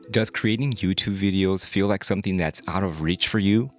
Does creating YouTube videos feel like something that's out of reach for you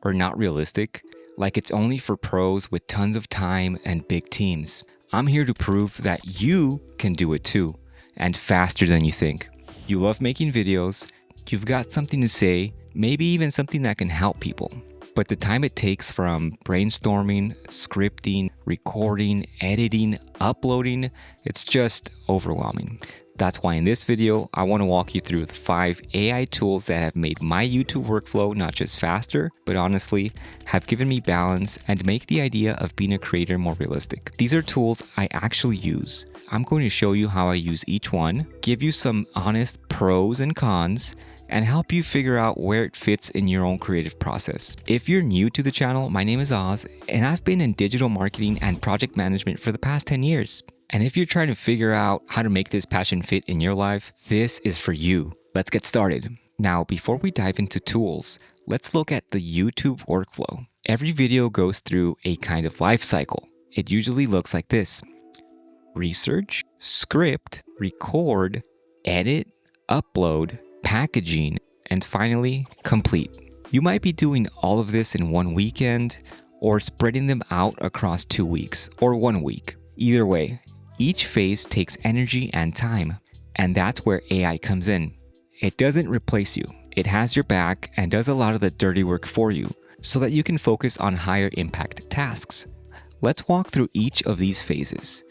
or not realistic? Like it's only for pros with tons of time and big teams? I'm here to prove that you can do it too, and faster than you think. You love making videos, you've got something to say, maybe even something that can help people. But the time it takes from brainstorming, scripting, recording, editing, uploading, it's just overwhelming. That's why in this video, I want to walk you through the 5 AI tools that have made my YouTube workflow not just faster, but honestly, have given me balance and make the idea of being a creator more realistic. These are tools I actually use. I'm going to show you how I use each one, give you some honest pros and cons, and help you figure out where it fits in your own creative process. If you're new to the channel, my name is Oz, and I've been in digital marketing and project management for the past 10 years. And if you're trying to figure out how to make this passion fit in your life, this is for you. Let's get started. Now, before we dive into tools, let's look at the YouTube workflow. Every video goes through a kind of life cycle. It usually looks like this: research, script, record, edit, upload, packaging, and finally, complete. You might be doing all of this in one weekend or spreading them out across 2 weeks or 1 week. Either way, each phase takes energy and time, and that's where AI comes in. It doesn't replace you. It has your back and does a lot of the dirty work for you so that you can focus on higher impact tasks. Let's walk through each of these phases,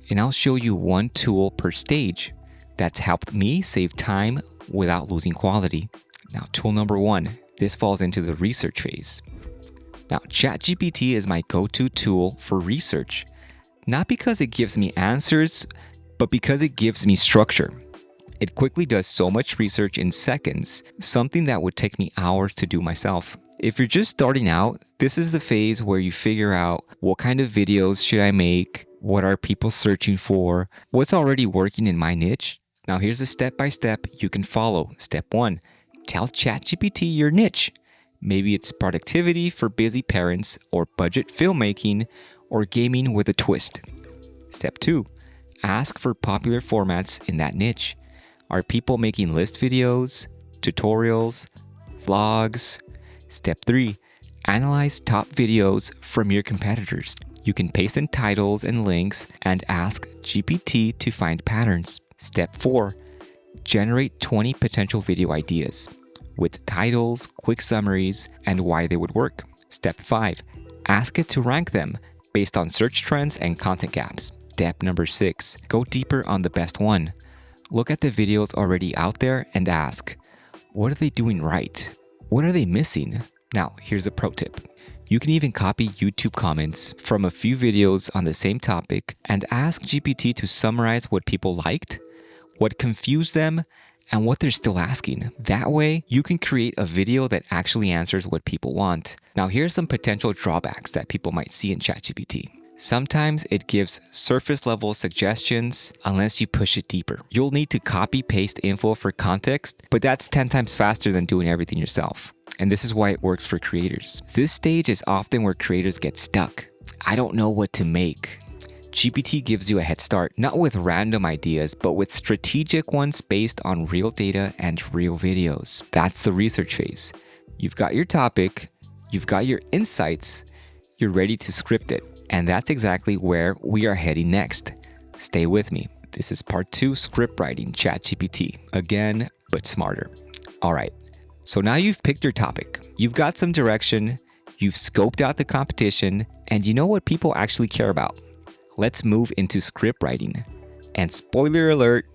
and I'll show you one tool per stage that's helped me save time without losing quality. Now, tool number 1, this falls into the research phase. Now, ChatGPT is my go-to tool for research, not because it gives me answers, but because it gives me structure. It quickly does so much research in seconds, something that would take me hours to do myself. If you're just starting out, this is the phase where you figure out what kind of videos should I make, what are people searching for, what's already working in my niche. Now here's the step-by-step you can follow. Step 1, tell ChatGPT your niche. Maybe it's productivity for busy parents, or budget filmmaking, or gaming with a twist. Step 2, ask for popular formats in that niche. Are people making list videos, tutorials, vlogs? Step 3, analyze top videos from your competitors. You can paste in titles and links and ask GPT to find patterns. Step 4, generate 20 potential video ideas with titles, quick summaries, and why they would work. Step 5, ask it to rank them based on search trends and content gaps. Step number 6, go deeper on the best one. Look at the videos already out there and ask, what are they doing right? What are they missing? Now, here's a pro tip. You can even copy YouTube comments from a few videos on the same topic and ask GPT to summarize what people liked, what confused them, and what they're still asking. That way, you can create a video that actually answers what people want. Now, here's some potential drawbacks that people might see in ChatGPT. Sometimes it gives surface level suggestions unless you push it deeper. You'll need to copy paste info for context, but that's 10 times faster than doing everything yourself. And this is why it works for creators. This stage is often where creators get stuck. I don't know what to make. GPT gives you a head start, not with random ideas, but with strategic ones based on real data and real videos. That's the research phase. You've got your topic, you've got your insights, you're ready to script it. And that's exactly where we are heading next. Stay with me. This is part 2, script writing, ChatGPT. Again, but smarter. All right, so now you've picked your topic. You've got some direction, you've scoped out the competition, and you know what people actually care about. Let's move into script writing. And spoiler alert,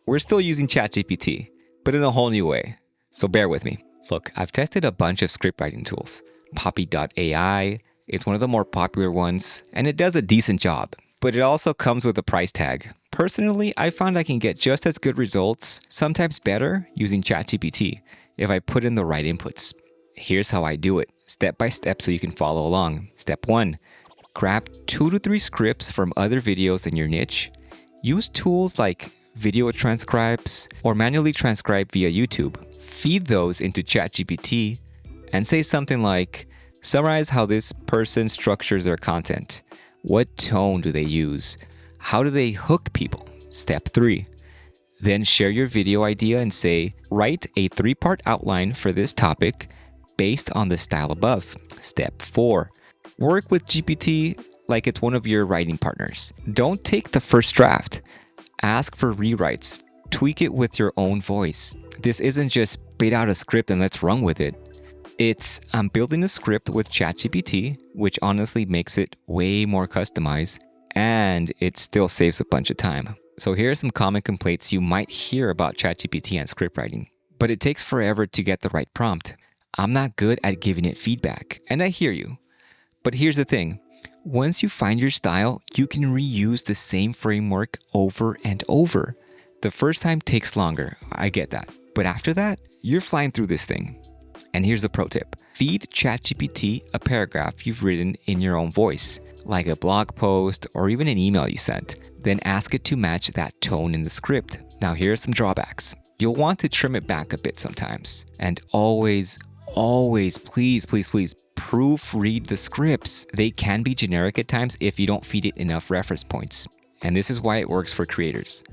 we're still using ChatGPT, but in a whole new way. So bear with me. Look, I've tested a bunch of script writing tools. Poppy.ai is one of the more popular ones, and it does a decent job, but it also comes with a price tag. Personally, I found I can get just as good results, sometimes better, using ChatGPT if I put in the right inputs. Here's how I do it, step by step so you can follow along. Step 1, grab 2 to 3 scripts from other videos in your niche. Use tools like video transcribes or manually transcribe via YouTube. Feed those into ChatGPT and say something like, summarize how this person structures their content. What tone do they use? How do they hook people? Step 3, Then share your video idea and say, write a 3-part outline for this topic based on the style above. Step 4, work with GPT like it's one of your writing partners. Don't take the first draft. Ask for rewrites. Tweak it with your own voice. This isn't just spit out a script and let's run with it. It's, I'm building a script with ChatGPT, which honestly makes it way more customized, and it still saves a bunch of time. So here are some common complaints you might hear about ChatGPT and scriptwriting. But it takes forever to get the right prompt. I'm not good at giving it feedback, and I hear you. But here's the thing. Once you find your style, you can reuse the same framework over and over. The first time takes longer, I get that. But after that, you're flying through this thing. And here's a pro tip. Feed ChatGPT a paragraph you've written in your own voice, like a blog post or even an email you sent. Then ask it to match that tone in the script. Now here are some drawbacks. You'll want to trim it back a bit sometimes. And always, please proofread the scripts. They can be generic at times if you don't feed it enough reference points. And this is why it works for creators.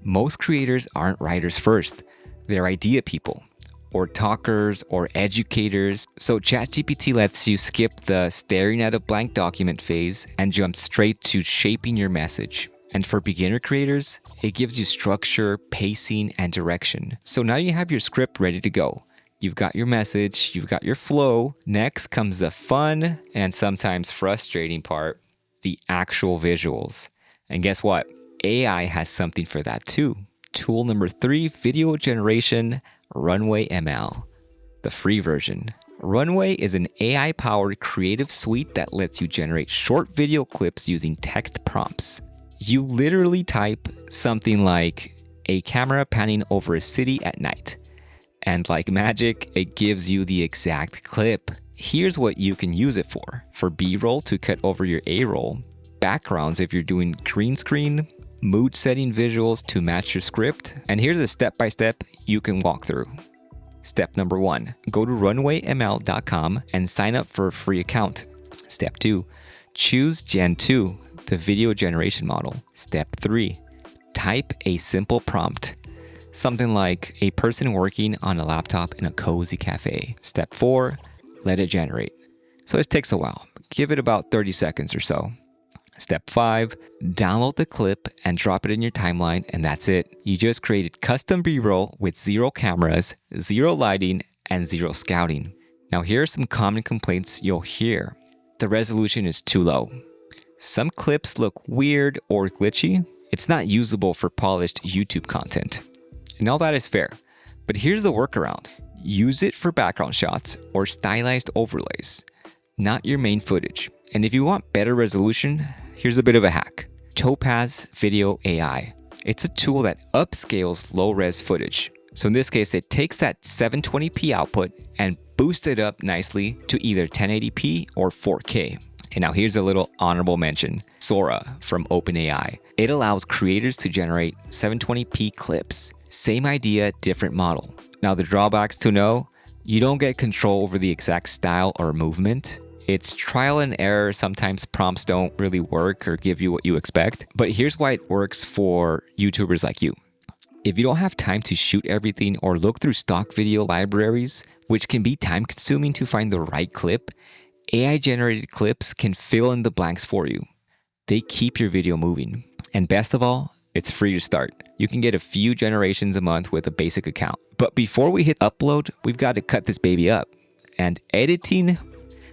Most creators aren't writers first. They're idea people, or talkers, or educators. So ChatGPT lets you skip the staring at a blank document phase and jump straight to shaping your message. And for beginner creators, it gives you structure, pacing, and direction. So now you have your script ready to go. You've got your message, you've got your flow. Next comes the fun and sometimes frustrating part, the actual visuals. And guess what? AI has something for that too. Tool number 3, video generation, Runway ML, the free version. Runway is an AI-powered creative suite that lets you generate short video clips using text prompts. You literally type something like a camera panning over a city at night. And like magic, it gives you the exact clip. Here's what you can use it for. For B-roll to cut over your A-roll, backgrounds if you're doing green screen, mood setting visuals to match your script. And here's a step-by-step you can walk through. Step number 1, go to runwayml.com and sign up for a free account. Step 2, choose Gen 2, the video generation model. Step 3, type a simple prompt. Something like a person working on a laptop in a cozy cafe. Step 4, let it generate. So it takes a while. Give it about 30 seconds or so. Step 5, download the clip and drop it in your timeline, and that's it. You just created custom B-roll with 0 cameras, 0 lighting, and 0 scouting. Now here are some common complaints you'll hear. The resolution is too low. Some clips look weird or glitchy. It's not usable for polished YouTube content. And all that is fair. But here's the workaround. Use it for background shots or stylized overlays, not your main footage. And if you want better resolution, here's a bit of a hack. Topaz Video AI. It's a tool that upscales low-res footage. So in this case, it takes that 720p output and boosts it up nicely to either 1080p or 4K. And now here's a little honorable mention. Sora from OpenAI. It allows creators to generate 720p clips. Same idea, different model. Now the drawbacks to know, you don't get control over the exact style or movement. It's trial and error. Sometimes prompts don't really work or give you what you expect. But here's why it works for YouTubers like you. If you don't have time to shoot everything or look through stock video libraries, which can be time consuming to find the right clip, AI generated clips can fill in the blanks for you. They keep your video moving. And best of all, it's free to start. You can get a few generations a month with a basic account. But before we hit upload, we've got to cut this baby up. And editing,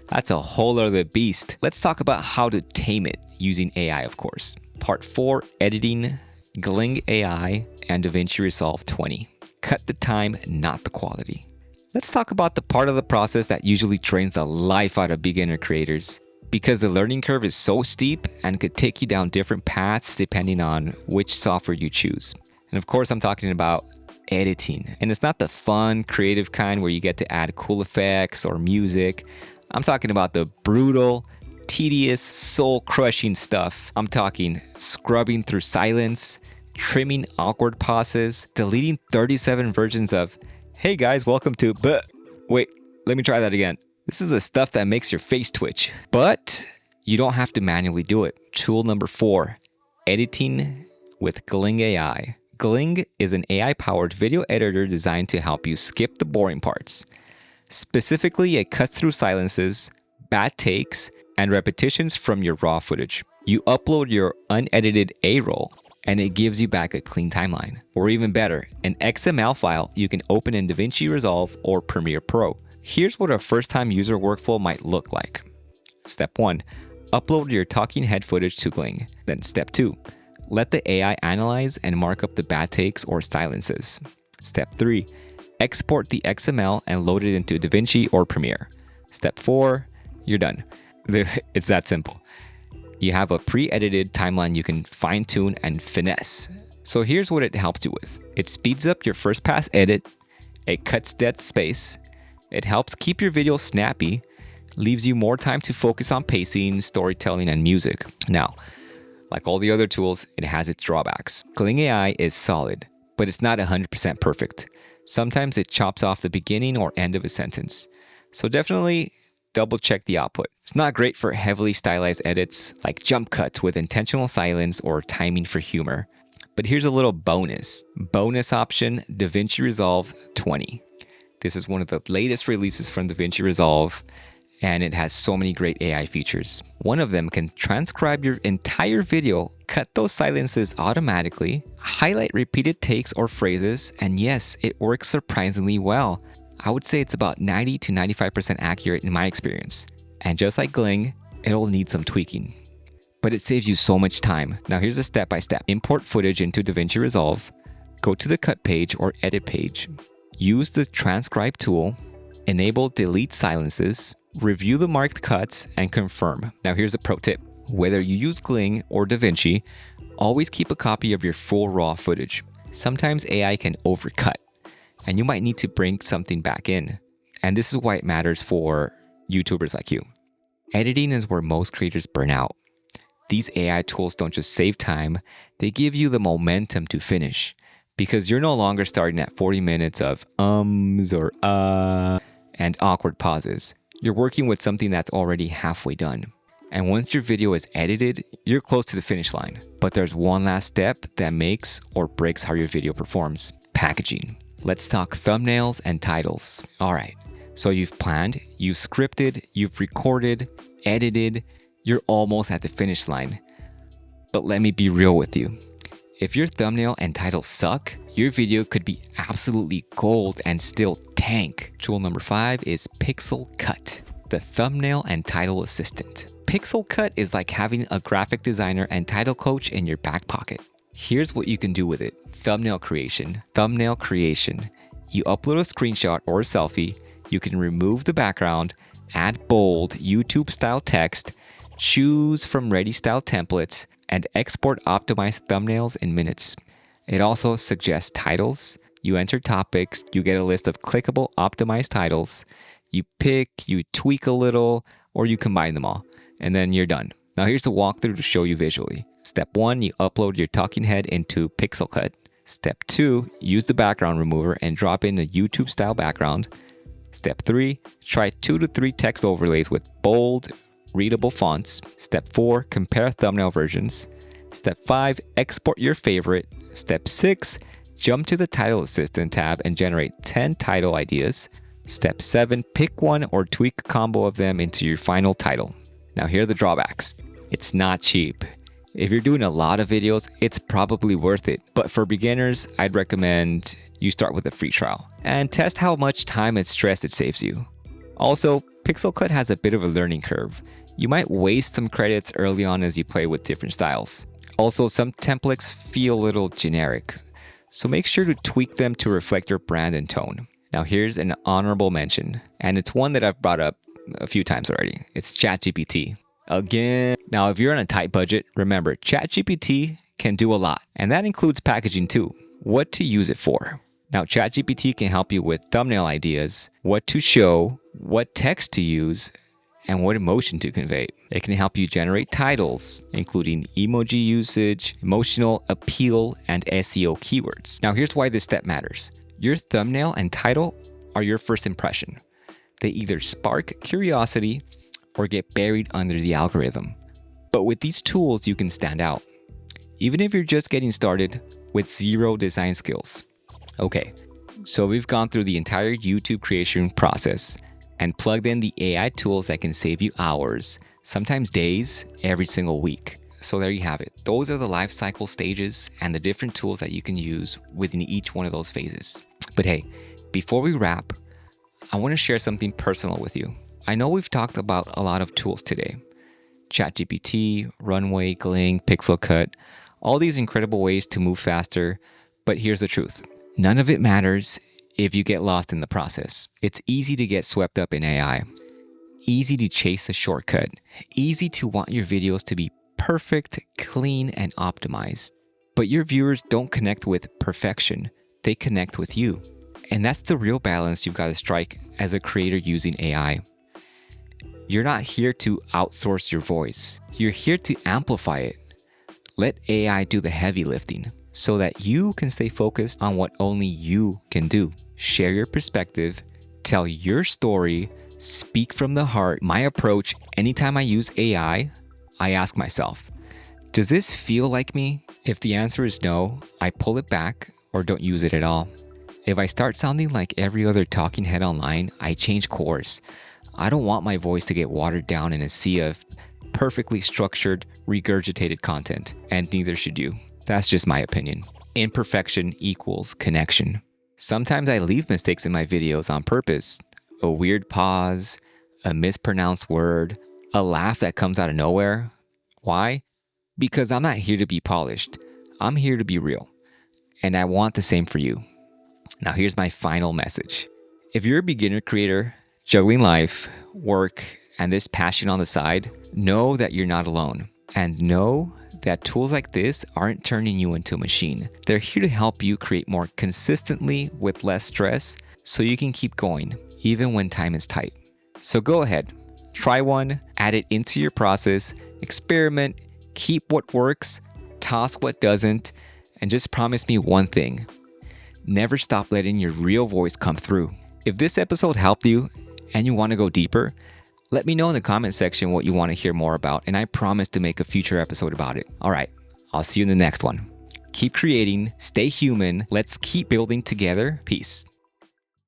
that's a whole other beast. Let's talk about how to tame it using AI, of course. Part 4, editing, Gling AI, and DaVinci Resolve 20. Cut the time, not the quality. Let's talk about the part of the process that usually drains the life out of beginner creators, because the learning curve is so steep and could take you down different paths depending on which software you choose. And of course, I'm talking about editing. And it's not the fun, creative kind where you get to add cool effects or music. I'm talking about the brutal, tedious, soul-crushing stuff. I'm talking scrubbing through silence, trimming awkward pauses, deleting 37 versions of, "Hey guys, welcome to," wait, let me try that again. This is the stuff that makes your face twitch. But you don't have to manually do it. Tool number 4, editing with Gling AI. Gling is an AI-powered video editor designed to help you skip the boring parts. Specifically, it cuts through silences, bad takes, and repetitions from your raw footage. You upload your unedited A-roll, and it gives you back a clean timeline. Or even better, an XML file you can open in DaVinci Resolve or Premiere Pro. Here's what a first-time user workflow might look like. Step 1. Upload your talking head footage to Gling. Then Step 2. Let the AI analyze and mark up the bad takes or silences. Step 3. Export the XML and load it into DaVinci or Premiere. Step 4. You're done. It's that simple. You have a pre-edited timeline you can fine-tune and finesse. So here's what it helps you with. It speeds up your first pass edit, it cuts dead space, it helps keep your video snappy, leaves you more time to focus on pacing, storytelling, and music. Now, like all the other tools, it has its drawbacks. Gling AI is solid, but it's not 100% perfect. Sometimes it chops off the beginning or end of a sentence. So definitely double check the output. It's not great for heavily stylized edits like jump cuts with intentional silence or timing for humor. But here's a little bonus. Bonus option, DaVinci Resolve 20. This is one of the latest releases from DaVinci Resolve, and it has so many great AI features. One of them can transcribe your entire video, cut those silences automatically, highlight repeated takes or phrases, and yes, it works surprisingly well. I would say it's about 90 to 95% accurate in my experience. And just like Gling, it'll need some tweaking. But it saves you so much time. Now here's a step-by-step. Import footage into DaVinci Resolve, go to the cut page or edit page, use the transcribe tool, enable delete silences, review the marked cuts, and confirm. Now here's a pro tip. Whether you use Gling or DaVinci, always keep a copy of your full raw footage. Sometimes AI can overcut, and you might need to bring something back in. And this is why it matters for YouTubers like you. Editing is where most creators burn out. These AI tools don't just save time, they give you the momentum to finish. Because you're no longer starting at 40 minutes of ums or and awkward pauses. You're working with something that's already halfway done. And once your video is edited, you're close to the finish line. But there's one last step that makes or breaks how your video performs: packaging. Let's talk thumbnails and titles. All right, so you've planned, you've scripted, you've recorded, edited, you're almost at the finish line. But let me be real with you. If your thumbnail and title suck, your video could be absolutely gold and still tank. Tool number 5 is Pixelcut, the thumbnail and title assistant. Pixelcut is like having a graphic designer and title coach in your back pocket. Here's what you can do with it. Thumbnail creation. You upload a screenshot or a selfie. You can remove the background, add bold YouTube style text, choose from ready style templates, and export optimized thumbnails in minutes. It also suggests titles. You enter topics, you get a list of clickable optimized titles. You pick, you tweak a little, or you combine them all, and then you're done. Now here's the walkthrough to show you visually. Step 1, you upload your talking head into Pixelcut. Step 2, use the background remover and drop in a YouTube style background. Step 3, try 2 to 3 text overlays with bold, readable fonts. Step 4, compare thumbnail versions. Step 5, export your favorite. Step 6, jump to the title assistant tab and generate 10 title ideas. Step 7, pick one or tweak a combo of them into your final title. Now here are the drawbacks. It's not cheap. If you're doing a lot of videos, it's probably worth it. But for beginners, I'd recommend you start with a free trial and test how much time and stress it saves you. Also, Pixelcut has a bit of a learning curve. You might waste some credits early on as you play with different styles. Also, some templates feel a little generic, so make sure to tweak them to reflect your brand and tone. Now here's an honorable mention, and it's one that I've brought up a few times already. It's ChatGPT. Again, now if you're on a tight budget, remember ChatGPT can do a lot, and that includes packaging too. What to use it for. Now ChatGPT can help you with thumbnail ideas, what to show, what text to use, and what emotion to convey. It can help you generate titles, including emoji usage, emotional appeal, and SEO keywords. Now here's why this step matters. Your thumbnail and title are your first impression. They either spark curiosity or get buried under the algorithm. But with these tools, you can stand out. even if you're just getting started with zero design skills. Okay, so we've gone through the entire YouTube creation process and plugged in the AI tools that can save you hours, sometimes days, every single week. So there you have it. Those are the life cycle stages and the different tools that you can use within each one of those phases. But hey, before we wrap, I want to share something personal with you. I know we've talked about a lot of tools today. ChatGPT, Runway, Gling, Pixelcut, all these incredible ways to move faster. But here's the truth. None of it matters if you get lost in the process. It's easy to get swept up in AI. Easy to chase the shortcut. Easy to want your videos to be perfect, clean, and optimized. But your viewers don't connect with perfection. They connect with you. And that's the real balance you've got to strike as a creator using AI. You're not here to outsource your voice. You're here to amplify it. Let AI do the heavy lifting so that you can stay focused on what only you can do. Share your perspective, tell your story, speak from the heart. My approach, anytime I use AI, I ask myself, does this feel like me? If the answer is no, I pull it back or don't use it at all. If I start sounding like every other talking head online, I change course. I don't want my voice to get watered down in a sea of perfectly structured, regurgitated content, and neither should you. That's just my opinion. Imperfection equals connection. Sometimes I leave mistakes in my videos on purpose. A weird pause, a mispronounced word, a laugh that comes out of nowhere. Why? Because I'm not here to be polished. I'm here to be real. And I want the same for you. Now here's my final message. If you're a beginner creator, juggling life, work, and this passion on the side, know that you're not alone. And know that tools like this aren't turning you into a machine. They're here to help you create more consistently with less stress so you can keep going, even when time is tight. So go ahead, try one, add it into your process, experiment, keep what works, toss what doesn't, and just promise me one thing. Never stop letting your real voice come through. If this episode helped you and you want to go deeper, let me know in the comment section what you want to hear more about, and I promise to make a future episode about it. All right, I'll see you in the next one. Keep creating, stay human, let's keep building together. Peace.